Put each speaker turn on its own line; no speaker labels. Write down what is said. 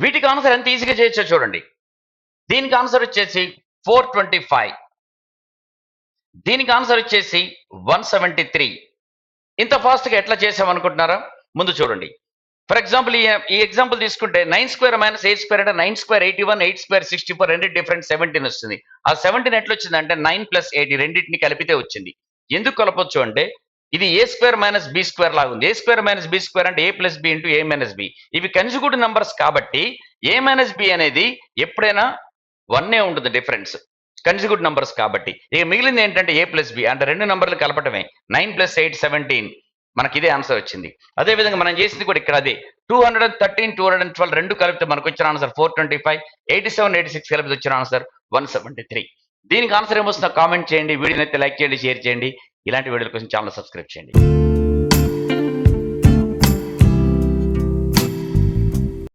వీటికి ఆన్సర్ ఎంత ఈజీగా చేయొచ్చో చూడండి. దీనికి ఆన్సర్ వచ్చేసి 425, దీనికి ఆన్సర్ వచ్చేసి 173. ఇంత ఫాస్ట్గా ఎట్లా చేసామనుకుంటున్నారా? ముందు చూడండి. ఫర్ ఎగ్జాంపుల్ ఈ ఎగ్జాంపుల్ తీసుకుంటే 9² - 8² అంటే 9² 81, 8² 64, రెండు డిఫరెంట్ 17 వస్తుంది. ఆ 17 ఎట్లా వచ్చిందంటే 9 + 8 రెండింటిని కలిపితే వచ్చింది. ఎందుకు కలపొచ్చు అంటే ఇది a² - b² లాగా ఉంది. a² - b² అంటే a + b × a - b. ఇవి కన్జుగేటివ్ నంబర్స్ కాబట్టి a - b అనేది ఎప్పుడైనా 1 ఉంటుంది డిఫరెన్స్, కన్జుగేటివ్ నంబర్స్ కాబట్టి. ఇక మిగిలింది ఏంటంటే a + b అంటే రెండు నంబర్లు కలపటమే. 9 + 8 17, మనకి ఇదే ఆన్సర్ వచ్చింది. అదే విధంగా మనం చేసింది కూడా ఇక్కడ అదే. 213 212 రెండు కలిపితే మనకు వచ్చిన ఆన్సర్ 425, 87 86 కలిపితే వచ్చిన ఆన్సర్ 173. దీనికి ఆన్సర్ ఏమొస్తుందో కామెంట్ చేయండి, వీడియోని అయితే లైక్ చేయండి, షేర్ చేయండి. ఇలాంటి వీడియోల కోసం ఛానల్ సబ్స్క్రైబ్ చేయండి.